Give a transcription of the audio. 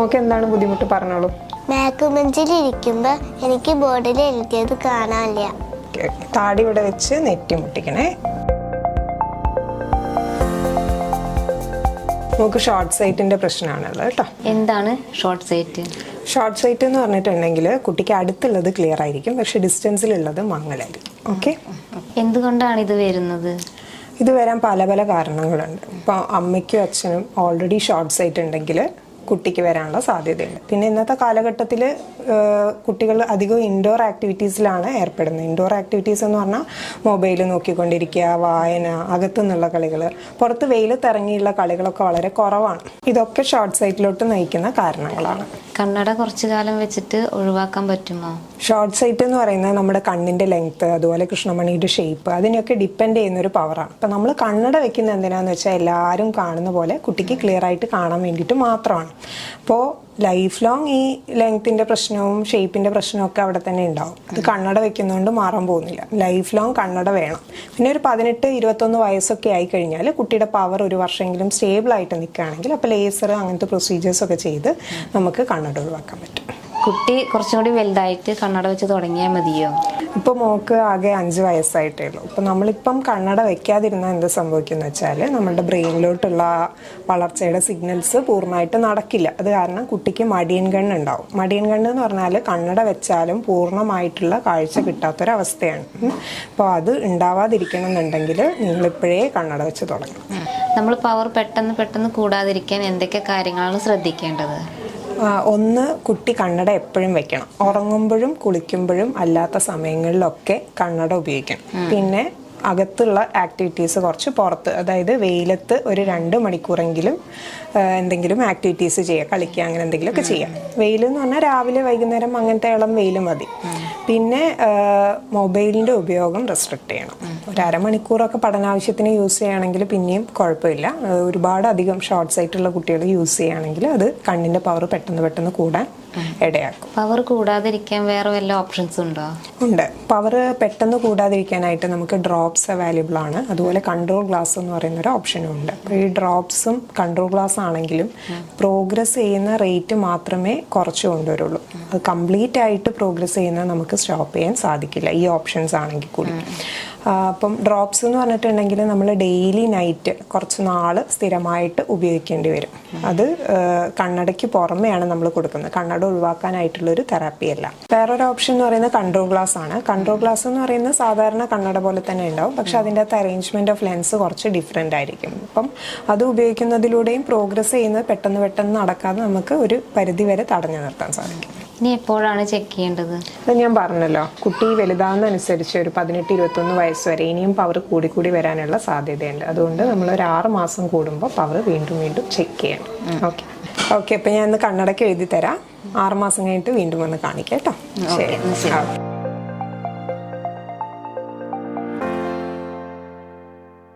Okay, എന്താണ് ബുദ്ധിമുട്ട് പറഞ്ഞോളൂ. ബാക്ക് ബെഞ്ചിൽ ഇരിക്കുമ്പോൾ എനിക്ക് ബോർഡിൽ എഴുതിയത് കാണാനില്ല. താടി ഇവിടെ വെച്ച് നെറ്റി മുട്ടിക്കണേ. നമുക്ക് ഷോർട്ട് സൈറ്റിന്റെ പ്രശ്നമാണുള്ളത് കേട്ടോ. എന്താണ് ഷോർട്ട് സൈറ്റ്? ഷോർട്ട് സൈറ്റ് എന്ന് പറഞ്ഞിട്ടുണ്ടെങ്കിൽ കുട്ടിക്ക് അടുത്തുള്ളത് ക്ലിയർ ആയിരിക്കും, പക്ഷെ ഡിസ്റ്റൻസിലുള്ളത് മങ്ങലായിരിക്കും. ഓക്കെ, എന്തുകൊണ്ടാണ് ഇത് വരുന്നത്? ഇത് വരാൻ പല പല കാരണങ്ങളുണ്ട്. ഇപ്പോൾ അമ്മയ്ക്കും അച്ഛനും ഓൾറെഡി ഷോർട്ട് സൈറ്റ് ഉണ്ടെങ്കിൽ കുട്ടിക്ക് വരാനുള്ള സാധ്യതയുണ്ട്. പിന്നെ ഇന്നത്തെ കാലഘട്ടത്തിൽ കുട്ടികൾ അധികം ഇൻഡോർ ആക്ടിവിറ്റീസിലാണ് ഏർപ്പെടുന്നത്. ഇൻഡോർ ആക്ടിവിറ്റീസ് എന്ന് പറഞ്ഞാൽ മൊബൈൽ നോക്കിക്കൊണ്ടിരിക്കുക, വായന, അകത്തു നിന്നുള്ള കളികൾ, പുറത്ത് വെയിലത്തിറങ്ങിയുള്ള കളികളൊക്കെ വളരെ കുറവാണ്. ഇതൊക്കെ ഷോർട്ട് സൈറ്റിലോട്ട് നയിക്കുന്ന കാരണങ്ങളാണ്. കണ്ണട കുറച്ചു കാലം വെച്ചിട്ട് ഒഴിവാക്കാൻ പറ്റുമോ? ഷോർട്ട് സൈറ്റ് എന്ന് പറയുന്നത് നമ്മുടെ കണ്ണിൻ്റെ ലെങ്ത്ത്, അതുപോലെ കൃഷ്ണമണിയുടെ ഷേപ്പ്, അതിനെയൊക്കെ ഡിപ്പെൻഡ് ചെയ്യുന്ന ഒരു പവറാണ്. അപ്പം നമ്മൾ കണ്ണട വെക്കുന്നത് എന്തിനാന്ന് വെച്ചാൽ എല്ലാവരും കാണുന്ന പോലെ കുട്ടിക്ക് ക്ലിയർ ആയിട്ട് കാണാൻ വേണ്ടിയിട്ട് മാത്രമാണ്. അപ്പോൾ ലൈഫ് ലോങ് ഈ ലെങ്ത്തിൻ്റെ പ്രശ്നവും ഷേപ്പിൻ്റെ പ്രശ്നവും ഒക്കെ അവിടെ തന്നെ ഉണ്ടാവും. അത് കണ്ണട വെക്കുന്നതുകൊണ്ട് മാറാൻ പോകുന്നില്ല. ലൈഫ് ലോങ് കണ്ണട വേണം. പിന്നെ ഒരു 18-21 വയസ്സൊക്കെ ആയി കഴിഞ്ഞാൽ കുട്ടിയുടെ പവർ ഒരു വർഷമെങ്കിലും സ്റ്റേബിളായിട്ട് നിൽക്കുകയാണെങ്കിൽ അപ്പോൾ ലേസർ അങ്ങനത്തെ പ്രൊസീജിയേഴ്സൊക്കെ ചെയ്ത് നമുക്ക് കണ്ണട ഒഴിവാക്കാൻ പറ്റും. കുട്ടി കുറച്ചും കൂടി വലുതായിട്ട് കണ്ണട വെച്ച് തുടങ്ങിയാൽ മതിയോ? ഇപ്പോൾ മോക്ക് ആകെ 5 വയസ്സായിട്ടേ ഉള്ളൂ. അപ്പോൾ നമ്മളിപ്പം കണ്ണട വെക്കാതിരുന്നാൽ എന്ത് സംഭവിക്കുമെന്ന് വെച്ചാൽ നമ്മുടെ ബ്രെയിനിലോട്ടുള്ള വളർച്ചയുടെ സിഗ്നൽസ് പൂർണ്ണമായിട്ട് നടക്കില്ല. അത് കാരണം കുട്ടിക്ക് മടിയൻ കണ്ണ് ഉണ്ടാവും. മടിയൻ കണ്ണ് എന്ന് പറഞ്ഞാൽ കണ്ണട വെച്ചാലും പൂർണ്ണമായിട്ടുള്ള കാഴ്ച കിട്ടാത്തൊരവസ്ഥയാണ്. അപ്പോൾ അത് ഉണ്ടാവാതിരിക്കണം എന്നുണ്ടെങ്കിൽ നിങ്ങളിപ്പോഴേ കണ്ണട വെച്ച് തുടങ്ങും. നമ്മൾ പവർ പെട്ടെന്ന് കൂടാതിരിക്കാൻ എന്തൊക്കെ കാര്യങ്ങളാണ് ശ്രദ്ധിക്കേണ്ടത്? ഒന്ന്, കുട്ടി കണ്ണട എപ്പോഴും വെക്കണം. ഉറങ്ങുമ്പോഴും കുളിക്കുമ്പോഴും അല്ലാത്ത സമയങ്ങളിലൊക്കെ കണ്ണട ഉപയോഗിക്കണം. പിന്നെ അകത്തുള്ള ആക്ടിവിറ്റീസ് കുറച്ച് പുറത്ത്, അതായത് വെയിലത്ത് ഒരു 2 മണിക്കൂറെങ്കിലും എന്തെങ്കിലും ആക്ടിവിറ്റീസ് ചെയ്യുക, കളിക്കുക, അങ്ങനെ എന്തെങ്കിലുമൊക്കെ ചെയ്യാം. വെയിലെന്ന് പറഞ്ഞാൽ രാവിലെ വൈകുന്നേരം അങ്ങനത്തെ ഇളം വെയിൽ മതി. പിന്നെ മൊബൈലിൻ്റെ ഉപയോഗം റെസ്ട്രിക്റ്റ് ചെയ്യണം. ഒരു 1/2 മണിക്കൂറൊക്കെ പഠനാവശ്യത്തിന് യൂസ് ചെയ്യുകയാണെങ്കിൽ പിന്നെയും കുഴപ്പമില്ല. ഒരുപാട് അധികം ഷോർട്ട് സൈറ്റുള്ള കുട്ടികൾ യൂസ് ചെയ്യുകയാണെങ്കിൽ അത് കണ്ണിൻ്റെ പവർ പെട്ടെന്ന് കൂടാൻ ഇടയാക്കും. പവർ കൂടാതിരിക്കാൻ വേറെ വല്ല ഓപ്ഷൻസ് ഉണ്ടോ? ഉണ്ട്. പവർ പെട്ടെന്ന് കൂടാതിരിക്കാനായിട്ട് നമുക്ക് ഡ്രോപ്സ് അവൈലബിൾ ആണ്. അതുപോലെ കൺട്രോൾ ഗ്ലാസ് എന്ന് പറയുന്ന ഒരു ഓപ്ഷനും ഉണ്ട്. അപ്പോൾ ഈ ഡ്രോപ്സും കൺട്രോൾ ഗ്ലാസ് ആണെങ്കിലും പ്രോഗ്രസ് ചെയ്യുന്ന റേറ്റ് മാത്രമേ കുറച്ച് കൊണ്ടുവരുള്ളൂ. അത് കംപ്ലീറ്റ് ആയിട്ട് പ്രോഗ്രസ് ചെയ്യുന്നത് നമുക്ക് സ്റ്റോപ്പ് ചെയ്യാൻ സാധിക്കില്ല ഈ ഓപ്ഷൻസ് ആണെങ്കിൽ കൂടി. അപ്പം ഡ്രോപ്സ് എന്ന് പറഞ്ഞിട്ടുണ്ടെങ്കിൽ നമ്മൾ ഡെയിലി നൈറ്റ് കുറച്ച് നാൾ സ്ഥിരമായിട്ട് ഉപയോഗിക്കേണ്ടി വരും. അത് കണ്ണടയ്ക്ക് പുറമെയാണ് നമ്മൾ കൊടുക്കുന്നത്. കണ്ണട ഒഴിവാക്കാനായിട്ടുള്ളൊരു തെറാപ്പിയല്ല. വേറൊരു ഓപ്ഷൻ എന്ന് പറയുന്നത് കൺട്രോൾ ഗ്ലാസ് ആണ്. കൺട്രോൾ ഗ്ലാസ് എന്ന് പറയുന്നത് സാധാരണ കണ്ണട പോലെ തന്നെ ഉണ്ടാവും, പക്ഷെ അതിൻ്റെ അകത്ത് അറേഞ്ച്മെന്റ് ഓഫ് ലെൻസ് കുറച്ച് ഡിഫറെൻ്റ് ആയിരിക്കും. അപ്പം അത് ഉപയോഗിക്കുന്നതിലൂടെയും പ്രോഗ്രസ് ചെയ്യുന്നത് പെട്ടെന്ന് നടക്കാതെ നമുക്ക് ഒരു പരിധി വരെ തടഞ്ഞു നിർത്താൻ സാധിക്കും. ഇനി എപ്പോഴാണ് ചെക്ക് ചെയ്യേണ്ടത്? അത് ഞാൻ പറഞ്ഞല്ലോ, കുട്ടി വലുതാവുന്നതനുസരിച്ച് ഒരു 18-21 വയസ്സ് വരെ ഇനിയും പവർ കൂടി വരാനുള്ള സാധ്യതയുണ്ട്. അതുകൊണ്ട് നമ്മൾ ഒരു 6 മാസം കൂടുമ്പോൾ പവർ വീണ്ടും ചെക്ക് ചെയ്യണം. ഓക്കെ, അപ്പം ഞാൻ ഇന്ന് കണ്ണടയ്ക്ക് എഴുതി തരാം. 6 മാസം കഴിഞ്ഞിട്ട് വീണ്ടും വന്ന് കാണിക്കാം കേട്ടോ. ശരി.